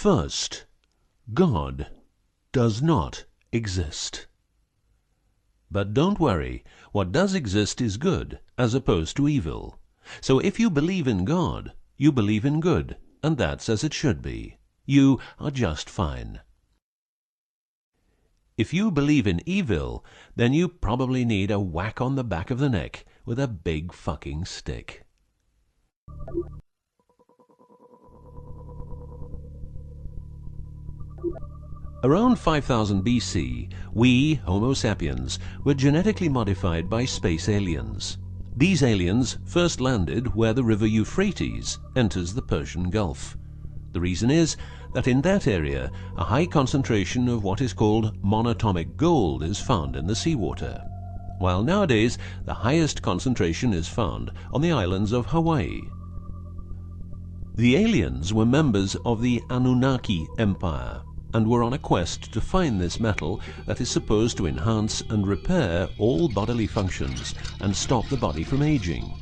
First, God does not exist. But don't worry, what does exist is good, as opposed to evil. So if you believe in God, you believe in good, and that's as it should be. You are just fine. If you believe in evil, then you probably need a whack on the back of the neck with a big fucking stick. Around 5000 BC, we, Homo sapiens, were genetically modified by space aliens. These aliens first landed where the river Euphrates enters the Persian Gulf. The reason is that in that area, a high concentration of what is called monatomic gold is found in the seawater, while nowadays the highest concentration is found on the islands of Hawaii. The aliens were members of the Annunaki Empire, and were on a quest to find this metal that is supposed to enhance and repair all bodily functions and stop the body from aging.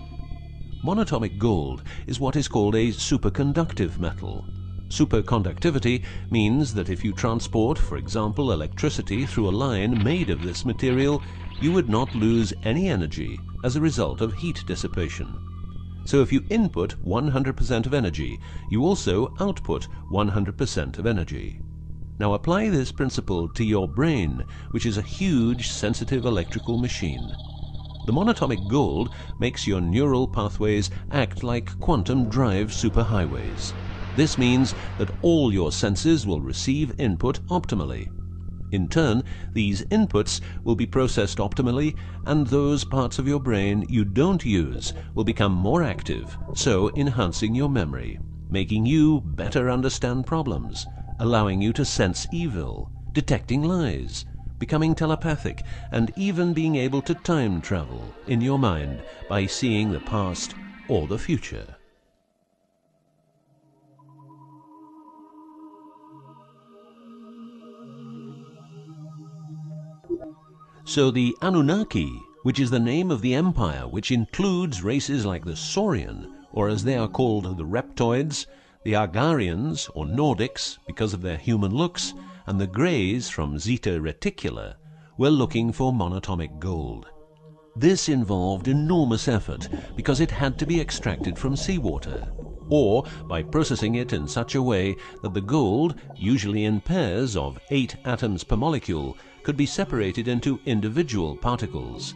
Monatomic gold is what is called a superconductive metal. Superconductivity means that if you transport, for example, electricity through a line made of this material, you would not lose any energy as a result of heat dissipation. So if you input 100% of energy, you also output 100% of energy. Now apply this principle to your brain, which is a huge, sensitive electrical machine. The monatomic gold makes your neural pathways act like quantum drive superhighways. This means that all your senses will receive input optimally. In turn, these inputs will be processed optimally, and those parts of your brain you don't use will become more active, so enhancing your memory, making you better understand problems, allowing you to sense evil, detecting lies, becoming telepathic, and even being able to time travel in your mind by seeing the past or the future. So the Annunaki, which is the name of the empire which includes races like the Saurian, or as they are called the Reptoids, the Argarians, or Nordics, because of their human looks, and the Greys from Zeta Reticula, were looking for monatomic gold. This involved enormous effort because it had to be extracted from seawater, or by processing it in such a way that the gold, usually in pairs of 8 atoms per molecule, could be separated into individual particles.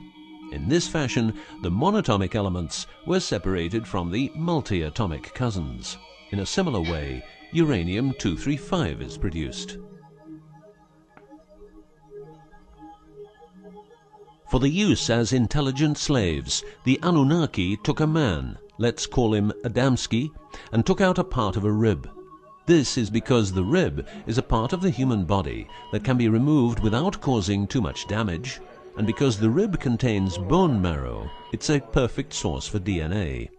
In this fashion, the monatomic elements were separated from the multi-atomic cousins. In a similar way, uranium-235 is produced. For the use as intelligent slaves, the Annunaki took a man, let's call him Adamski, and took out a part of a rib. This is because the rib is a part of the human body that can be removed without causing too much damage, and because the rib contains bone marrow, it's a perfect source for DNA.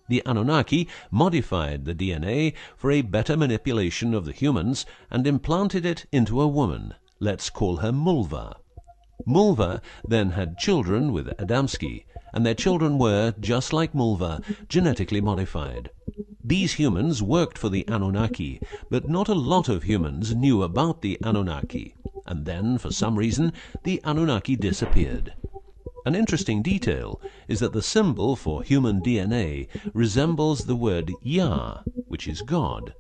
The Annunaki modified the DNA for a better manipulation of the humans and implanted it into a woman, let's call her Mulva. Mulva then had children with Adamski, and their children were, just like Mulva, genetically modified. These humans worked for the Annunaki, but not a lot of humans knew about the Annunaki, and then, for some reason, the Annunaki disappeared. An interesting detail is that the symbol for human DNA resembles the word Yah, which is God,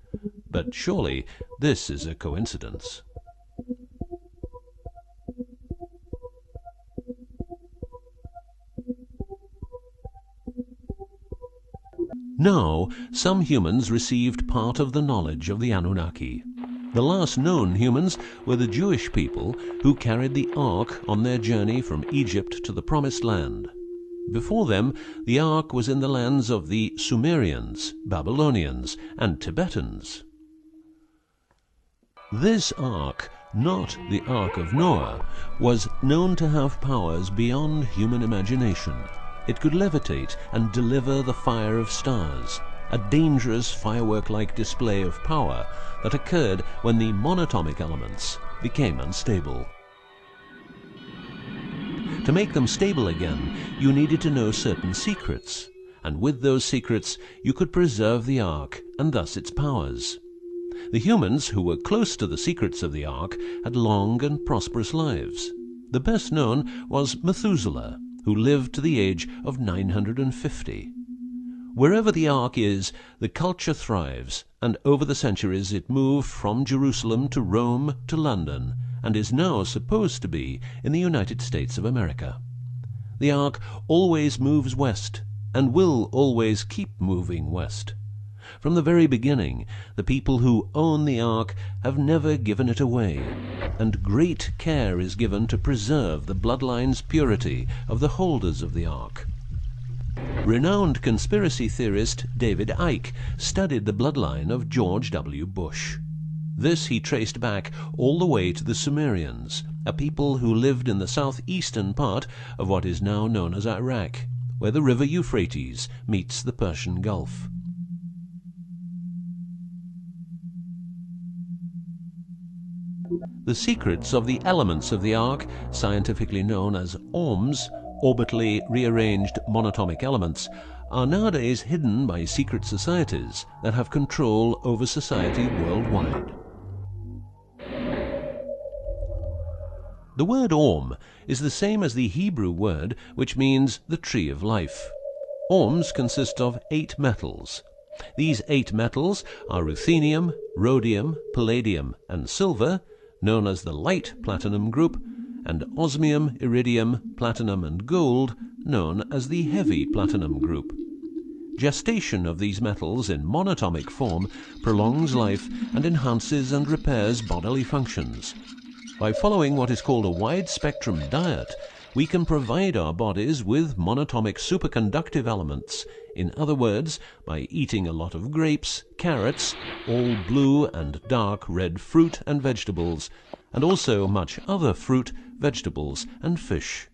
but surely this is a coincidence. Now, some humans received part of the knowledge of the Annunaki. The last known humans were the Jewish people who carried the Ark on their journey from Egypt to the Promised Land. Before them, the Ark was in the lands of the Sumerians, Babylonians, and Tibetans. This Ark, not the Ark of Noah, was known to have powers beyond human imagination. It could levitate and deliver the fire of stars, a dangerous firework-like display of power that occurred when the monatomic elements became unstable. To make them stable again, you needed to know certain secrets, and with those secrets you could preserve the Ark and thus its powers. The humans who were close to the secrets of the Ark had long and prosperous lives. The best known was Methuselah, who lived to the age of 950. Wherever the Ark is, the culture thrives, and over the centuries it moved from Jerusalem to Rome to London, and is now supposed to be in the United States of America. The Ark always moves west, and will always keep moving west. From the very beginning, the people who own the Ark have never given it away, and great care is given to preserve the bloodline's purity of the holders of the Ark. Renowned conspiracy theorist David Icke studied the bloodline of George W. Bush. This he traced back all the way to the Sumerians, a people who lived in the southeastern part of what is now known as Iraq, where the river Euphrates meets the Persian Gulf. The secrets of the elements of the Ark, scientifically known as ORMs, orbitally rearranged monatomic elements, are nowadays hidden by secret societies that have control over society worldwide. The word ORM is the same as the Hebrew word which means the tree of life. ORMs consist of 8 metals. These 8 metals are ruthenium, rhodium, palladium, and silver, known as the light platinum group, and osmium, iridium, platinum, and gold, known as the heavy platinum group. Gestation of these metals in monatomic form prolongs life and enhances and repairs bodily functions. By following what is called a wide-spectrum diet, we can provide our bodies with monatomic superconductive elements. In other words, by eating a lot of grapes, carrots, all blue and dark red fruit and vegetables, and also much other fruit, vegetables, and fish.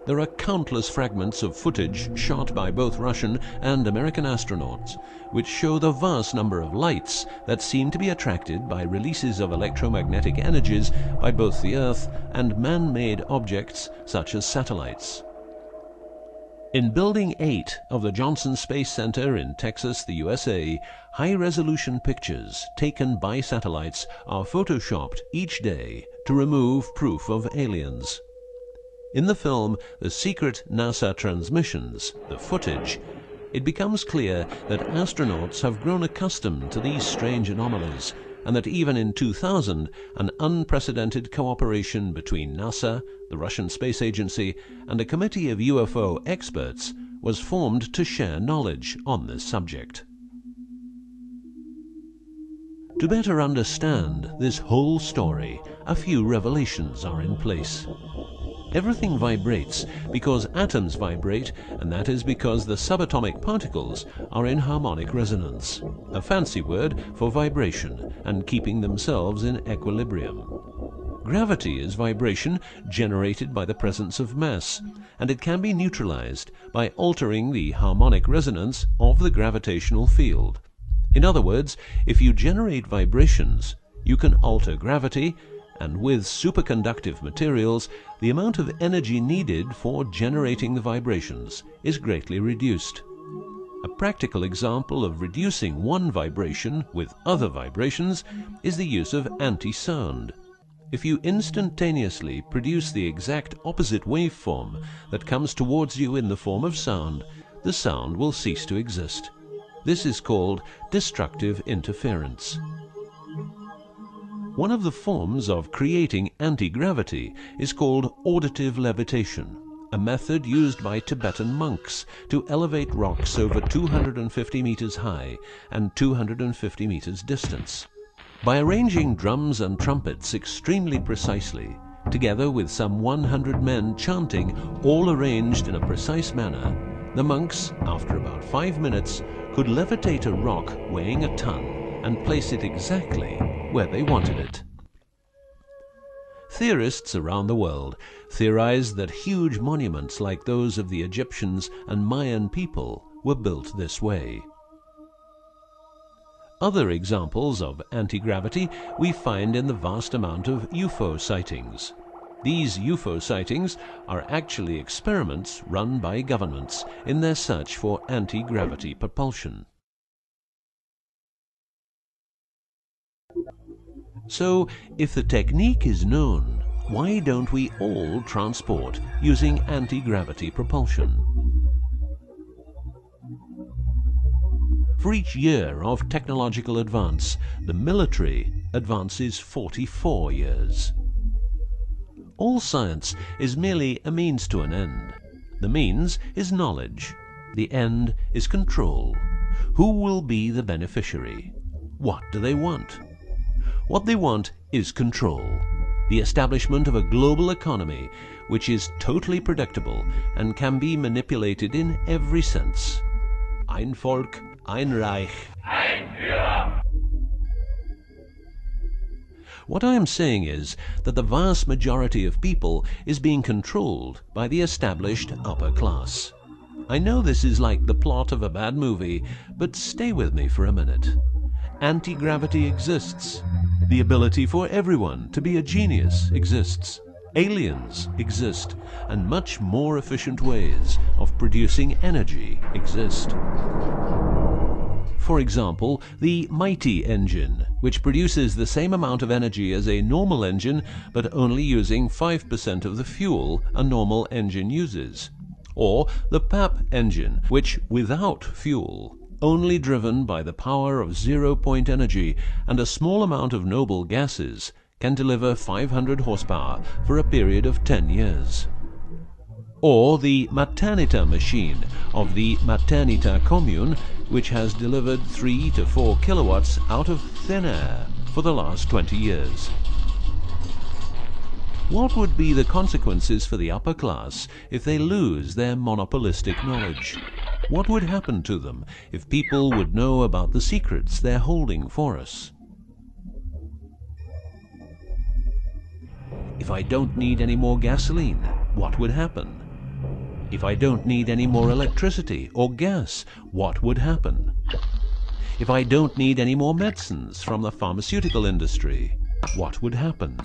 There are countless fragments of footage shot by both Russian and American astronauts, which show the vast number of lights that seem to be attracted by releases of electromagnetic energies by both the Earth and man-made objects such as satellites. In Building 8 of the Johnson Space Center in Texas, the USA, high-resolution pictures taken by satellites are photoshopped each day to remove proof of aliens. In the film The Secret NASA Transmissions, the footage, it becomes clear that astronauts have grown accustomed to these strange anomalies, and that even in 2000, an unprecedented cooperation between NASA, the Russian Space Agency, and a committee of UFO experts was formed to share knowledge on this subject. To better understand this whole story, a few revelations are in place. Everything vibrates because atoms vibrate, and that is because the subatomic particles are in harmonic resonance, a fancy word for vibration and keeping themselves in equilibrium. Gravity is vibration generated by the presence of mass, and it can be neutralized by altering the harmonic resonance of the gravitational field. In other words, if you generate vibrations, you can alter gravity, and with superconductive materials, the amount of energy needed for generating the vibrations is greatly reduced. A practical example of reducing one vibration with other vibrations is the use of anti-sound. If you instantaneously produce the exact opposite waveform that comes towards you in the form of sound, the sound will cease to exist. This is called destructive interference. One of the forms of creating anti-gravity is called auditive levitation, a method used by Tibetan monks to elevate rocks over 250 meters high and 250 meters distance. By arranging drums and trumpets extremely precisely, together with some 100 men chanting, all arranged in a precise manner, the monks, after about 5 minutes, could levitate a rock weighing a ton and place it exactly where they wanted it. Theorists around the world theorize that huge monuments like those of the Egyptians and Mayan people were built this way. Other examples of anti-gravity we find in the vast amount of UFO sightings. These UFO sightings are actually experiments run by governments in their search for anti-gravity propulsion. So, if the technique is known, why don't we all transport using anti-gravity propulsion? For each year of technological advance, the military advances 44 years. All science is merely a means to an end. The means is knowledge. The end is control. Who will be the beneficiary? What do they want? What they want is control. The establishment of a global economy which is totally predictable and can be manipulated in every sense. Ein Volk, ein Reich, ein Führer. What I am saying is that the vast majority of people is being controlled by the established upper class. I know this is like the plot of a bad movie, but stay with me for a minute. Anti-gravity exists. The ability for everyone to be a genius exists. Aliens exist, and much more efficient ways of producing energy exist. For example, the mighty engine, which produces the same amount of energy as a normal engine, but only using 5% of the fuel a normal engine uses. Or the PAP engine, which, without fuel, only driven by the power of zero-point energy and a small amount of noble gases, can deliver 500 horsepower for a period of 10 years. Or the Maternita machine of the Maternita commune, which has delivered 3 to 4 kilowatts out of thin air for the last 20 years. What would be the consequences for the upper class if they lose their monopolistic knowledge? What would happen to them if people would know about the secrets they're holding for us? If I don't need any more gasoline, what would happen? If I don't need any more electricity or gas, what would happen? If I don't need any more medicines from the pharmaceutical industry, what would happen?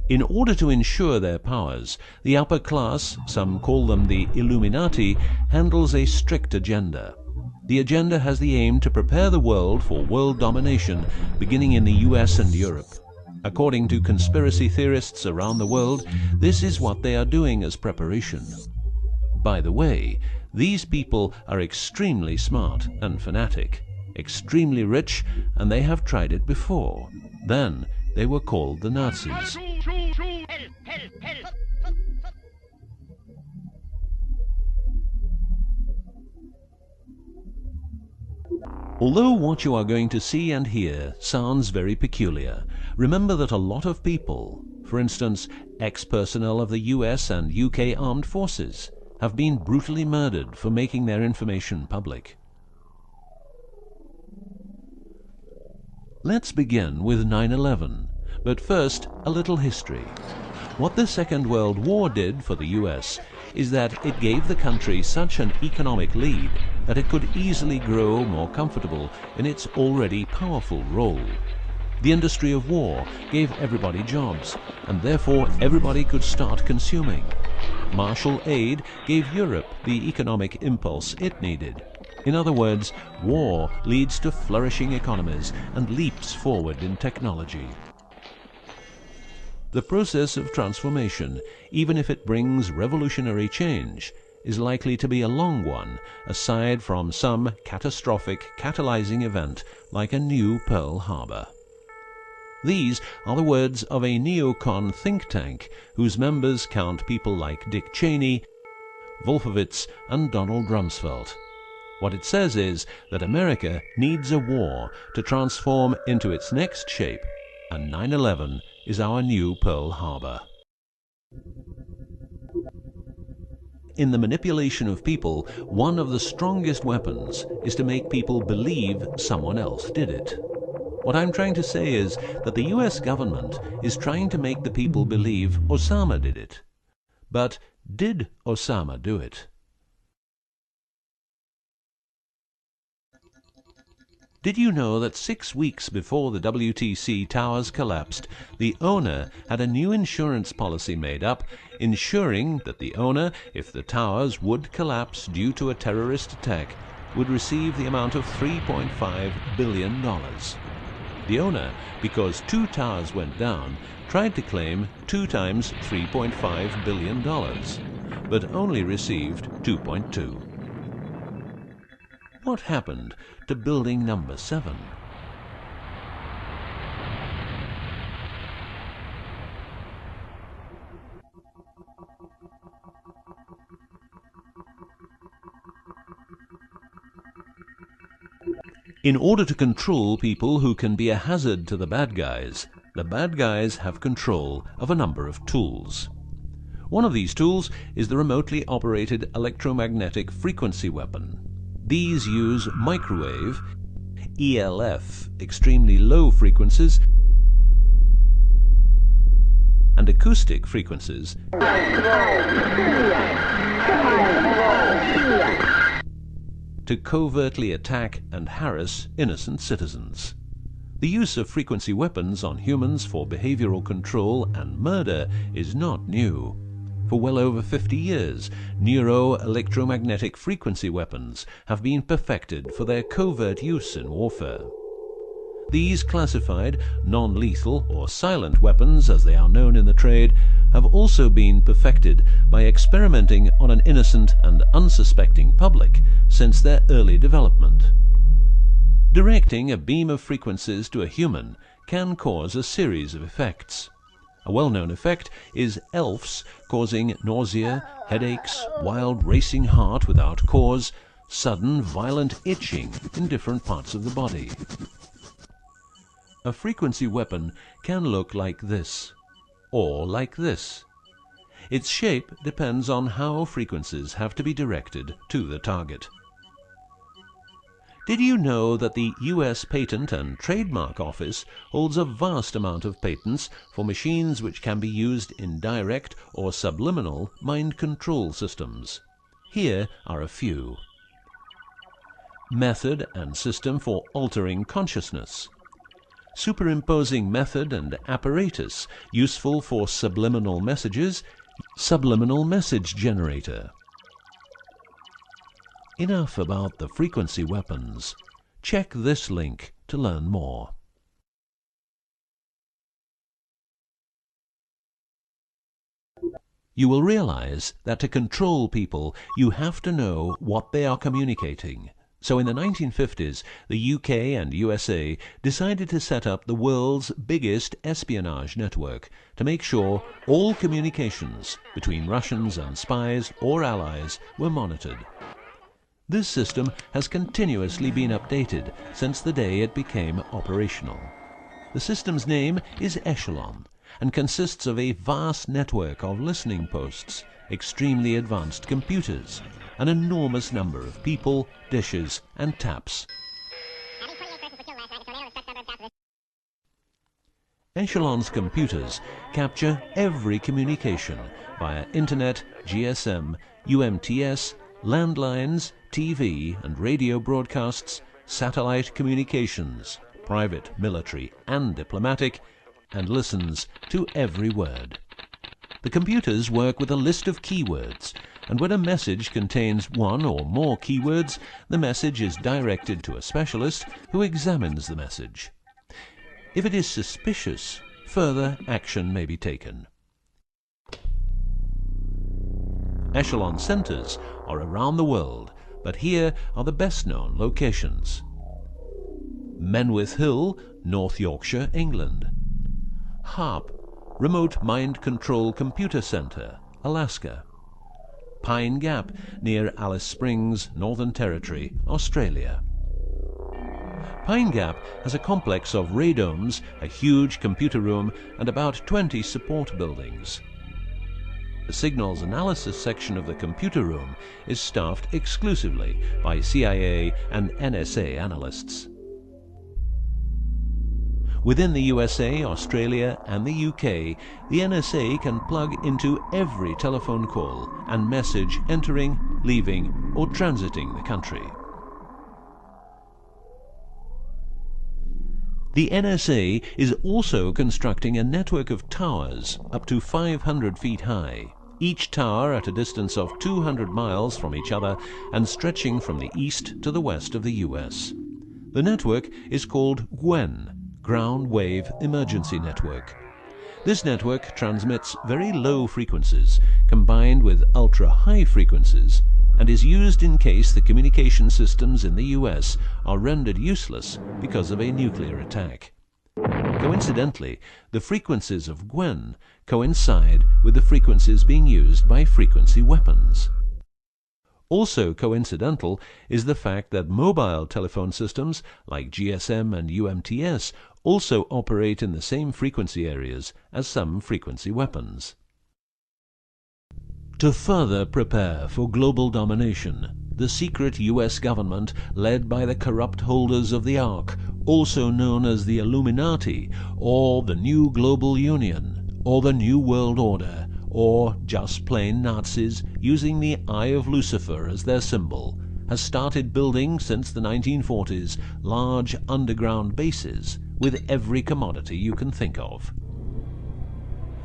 In order to ensure their powers, the upper class, some call them the Illuminati, handles a strict agenda. The agenda has the aim to prepare the world for world domination, beginning in the US and Europe. According to conspiracy theorists around the world, this is what they are doing as preparation. By the way, these people are extremely smart and fanatic, extremely rich, and they have tried it before. Then they were called the Nazis. Although what you are going to see and hear sounds very peculiar, remember that a lot of people, for instance, ex-personnel of the US and UK armed forces, have been brutally murdered for making their information public. Let's begin with 9/11, but first a little history. What the Second World War did for the US is that it gave the country such an economic lead that it could easily grow more comfortable in its already powerful role. The industry of war gave everybody jobs, and therefore everybody could start consuming. Marshall aid gave Europe the economic impulse it needed. In other words, war leads to flourishing economies and leaps forward in technology. The process of transformation, even if it brings revolutionary change, is likely to be a long one, aside from some catastrophic catalyzing event like a new Pearl Harbor. These are the words of a neocon think tank whose members count people like Dick Cheney, Wolfowitz, and Donald Rumsfeld. What it says is that America needs a war to transform into its next shape, and 9/11 is our new Pearl Harbor. In the manipulation of people, one of the strongest weapons is to make people believe someone else did it. What I'm trying to say is that the US government is trying to make the people believe Osama did it. But did Osama do it? Did you know that 6 weeks before the WTC towers collapsed, the owner had a new insurance policy made up, ensuring that the owner, if the towers would collapse due to a terrorist attack, would receive the amount of $3.5 billion. The owner, because 2 towers went down, tried to claim 2 times $3.5 billion, but only received 2.2. What happened to building number 7? In order to control people who can be a hazard to the bad guys have control of a number of tools. One of these tools is the remotely operated electromagnetic frequency weapon. These use microwave, ELF, extremely low frequencies, and acoustic frequencies to covertly attack and harass innocent citizens. The use of frequency weapons on humans for behavioral control and murder is not new. For well over 50 years, neuro-electromagnetic frequency weapons have been perfected for their covert use in warfare. These classified, non-lethal or silent weapons, as they are known in the trade, have also been perfected by experimenting on an innocent and unsuspecting public since their early development. Directing a beam of frequencies to a human can cause a series of effects. A well-known effect is ELFs causing nausea, headaches, wild racing heart without cause, sudden violent itching in different parts of the body. A frequency weapon can look like this, or like this. Its shape depends on how frequencies have to be directed to the target. Did you know that the US Patent and Trademark Office holds a vast amount of patents for machines which can be used in direct or subliminal mind control systems? Here are a few. Method and system for altering consciousness. Superimposing method and apparatus useful for subliminal messages, subliminal message generator. Enough about the frequency weapons. Check this link to learn more. You will realize that to control people, you have to know what they are communicating. So in the 1950s, the UK and USA decided to set up the world's biggest espionage network to make sure all communications between Russians and spies or allies were monitored. This system has continuously been updated since the day it became operational. The system's name is Echelon and consists of a vast network of listening posts, extremely advanced computers, an enormous number of people, dishes, and taps. Echelon's computers capture every communication via Internet, GSM, UMTS, landlines, TV and radio broadcasts, satellite communications, private, military, and diplomatic, and listens to every word. The computers work with a list of keywords, and when a message contains one or more keywords, the message is directed to a specialist who examines the message. If it is suspicious, further action may be taken. Echelon centers are around the world, but here are the best-known locations. Menwith Hill, North Yorkshire, England. HARP, Remote Mind Control Computer Center, Alaska. Pine Gap, near Alice Springs, Northern Territory, Australia. Pine Gap has a complex of radomes, a huge computer room, and about 20 support buildings. The signals analysis section of the computer room is staffed exclusively by CIA and NSA analysts. Within the USA, Australia, and the UK, the NSA can plug into every telephone call and message entering, leaving, or transiting the country. The NSA is also constructing a network of towers up to 500 feet high, each tower at a distance of 200 miles from each other and stretching from the east to the west of the US. The network is called GWEN, Ground Wave Emergency Network. This network transmits very low frequencies combined with ultra-high frequencies and is used in case the communication systems in the US are rendered useless because of a nuclear attack. Coincidentally, the frequencies of GWEN coincide with the frequencies being used by frequency weapons. Also coincidental is the fact that mobile telephone systems like GSM and UMTS also operate in the same frequency areas as some frequency weapons. To further prepare for global domination, the secret US government, led by the corrupt holders of the Ark, also known as the Illuminati, or the New Global Union, or the New World Order, or just plain Nazis using the Eye of Lucifer as their symbol, has started building since the 1940s large underground bases with every commodity you can think of.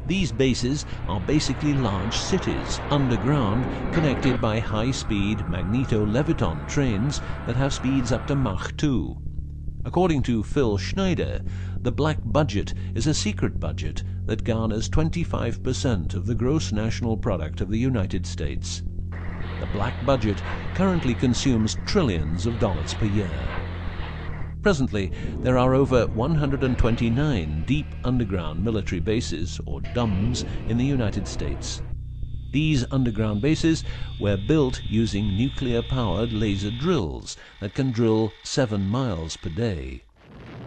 These bases are basically large cities underground, connected by high-speed magneto-leviton trains that have speeds up to Mach 2. According to Phil Schneider, the black budget is a secret budget that garners 25% of the gross national product of the United States. The black budget currently consumes trillions of dollars per year. Presently, there are over 129 deep underground military bases, or DUMBs, in the United States. These underground bases were built using nuclear-powered laser drills that can drill 7 miles per day.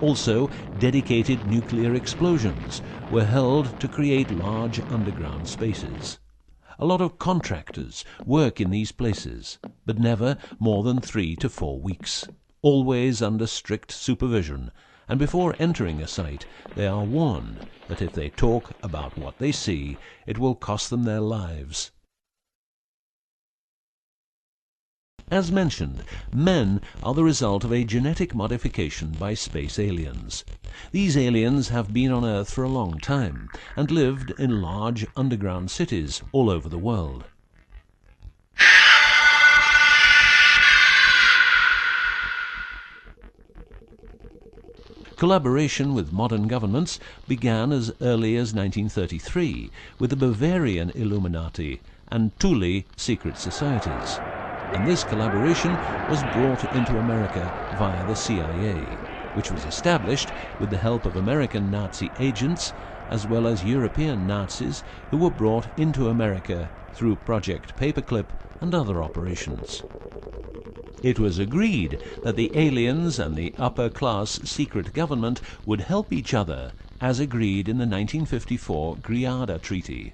Also, dedicated nuclear explosions were held to create large underground spaces. A lot of contractors work in these places, but never more than 3 to 4 weeks. Always under strict supervision, and before entering a site they are warned that if they talk about what they see, it will cost them their lives. As mentioned, men are the result of a genetic modification by space aliens. These aliens have been on Earth for a long time and lived in large underground cities all over the world. Collaboration with modern governments began as early as 1933 with the Bavarian Illuminati and Thule secret societies, and this collaboration was brought into America via the CIA, which was established with the help of American Nazi agents as well as European Nazis who were brought into America through Project Paperclip and other operations. It was agreed that the aliens and the upper-class secret government would help each other, as agreed in the 1954 Greada Treaty.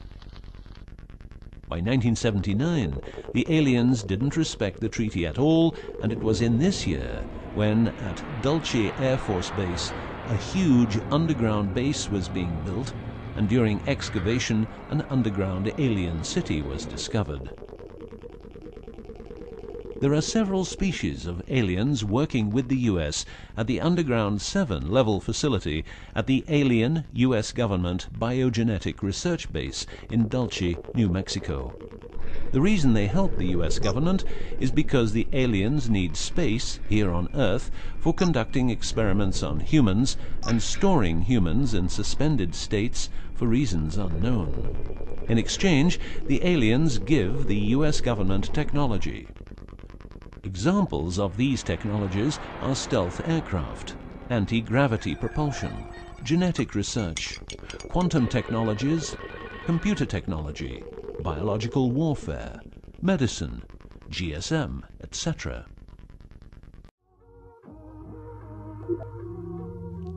By 1979, the aliens didn't respect the treaty at all, and it was in this year when, at Dulce Air Force Base, a huge underground base was being built, and during excavation, an underground alien city was discovered. There are several species of aliens working with the US at the Underground 7 level facility at the Alien US Government Biogenetic Research Base in Dulce, New Mexico. The reason they help the US government is because the aliens need space here on Earth for conducting experiments on humans and storing humans in suspended states for reasons unknown. In exchange, the aliens give the US government technology. Examples of these technologies are stealth aircraft, anti-gravity propulsion, genetic research, quantum technologies, computer technology, biological warfare, medicine, GSM, etc.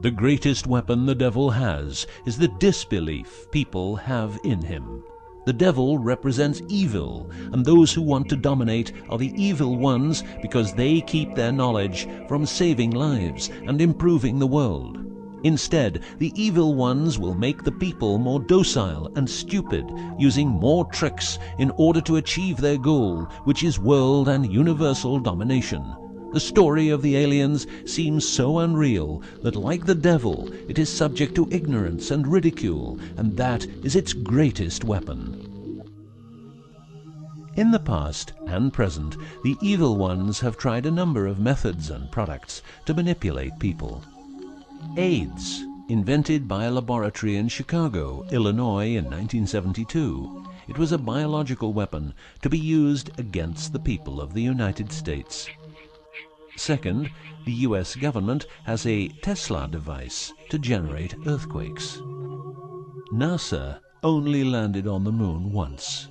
The greatest weapon the devil has is the disbelief people have in him. The devil represents evil, and those who want to dominate are the evil ones because they keep their knowledge from saving lives and improving the world. Instead, the evil ones will make the people more docile and stupid, using more tricks in order to achieve their goal, which is world and universal domination. The story of the aliens seems so unreal that, like the devil, it is subject to ignorance and ridicule, and that is its greatest weapon. In the past and present, the evil ones have tried a number of methods and products to manipulate people. AIDS, invented by a laboratory in Chicago, Illinois in 1972. It was a biological weapon to be used against the people of the United States. Second, the US government has a Tesla device to generate earthquakes. NASA only landed on the moon once.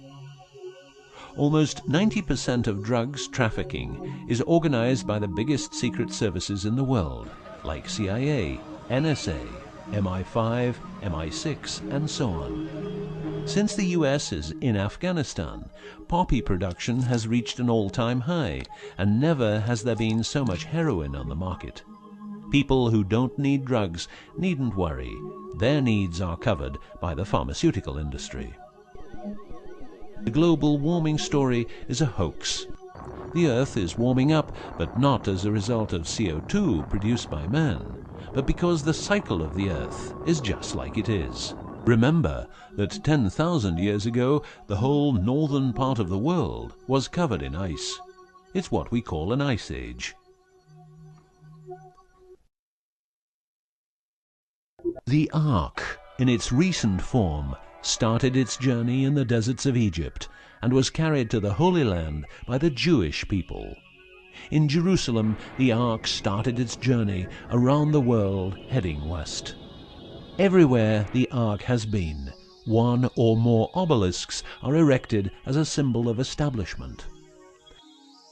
Almost 90% of drugs trafficking is organized by the biggest secret services in the world, like CIA, NSA, MI5, MI6, and so on. Since the US is in Afghanistan, poppy production has reached an all-time high, and never has there been so much heroin on the market. People who don't need drugs needn't worry. Their needs are covered by the pharmaceutical industry. The global warming story is a hoax. The Earth is warming up, but not as a result of CO2 produced by man, but because the cycle of the Earth is just like it is. Remember that 10,000 years ago, the whole northern part of the world was covered in ice. It's what we call an ice age. The Ark, in its recent form, started its journey in the deserts of Egypt and was carried to the Holy Land by the Jewish people. In Jerusalem, the Ark started its journey around the world, heading west. Everywhere the Ark has been, one or more obelisks are erected as a symbol of establishment.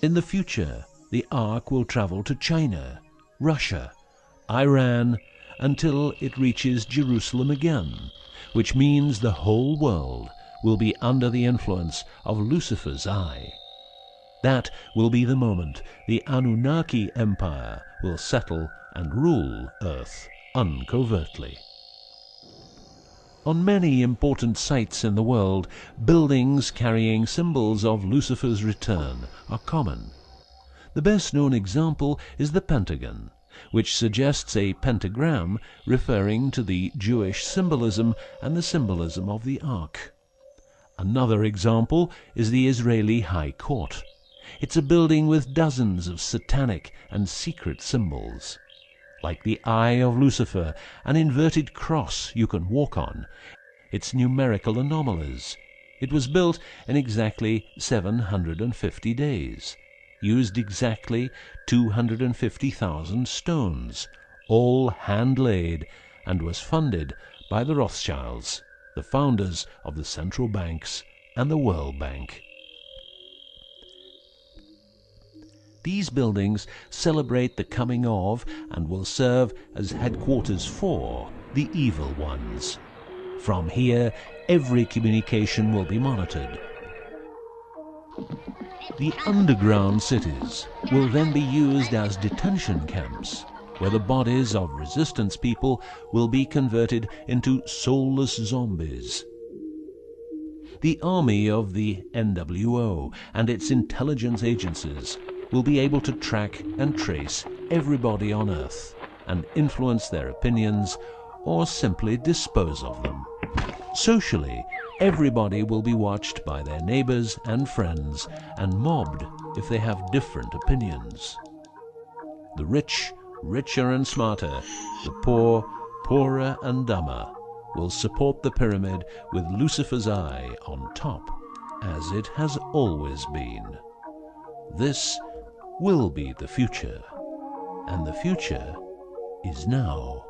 In the future, the Ark will travel to China, Russia, Iran, until it reaches Jerusalem again, which means the whole world will be under the influence of Lucifer's eye. That will be the moment the Annunaki Empire will settle and rule Earth uncovertly. On many important sites in the world, buildings carrying symbols of Lucifer's return are common. The best-known example is the Pentagon, which suggests a pentagram referring to the Jewish symbolism and the symbolism of the Ark. Another example is the Israeli High Court. It's a building with dozens of satanic and secret symbols. Like the eye of Lucifer, an inverted cross you can walk on. Its numerical anomalies. It was built in exactly 750 days. Used exactly 250,000 stones, all hand-laid, and was funded by the Rothschilds, the founders of the central banks and the World Bank. These buildings celebrate the coming of and will serve as headquarters for the evil ones. From here, every communication will be monitored. The underground cities will then be used as detention camps, where the bodies of resistance people will be converted into soulless zombies. The army of the NWO and its intelligence agencies will be able to track and trace everybody on Earth and influence their opinions or simply dispose of them. Socially, everybody will be watched by their neighbors and friends and mobbed if they have different opinions. The rich, richer and smarter, the poor, poorer and dumber, will support the pyramid with Lucifer's eye on top, as it has always been. This will be the future, and the future is now.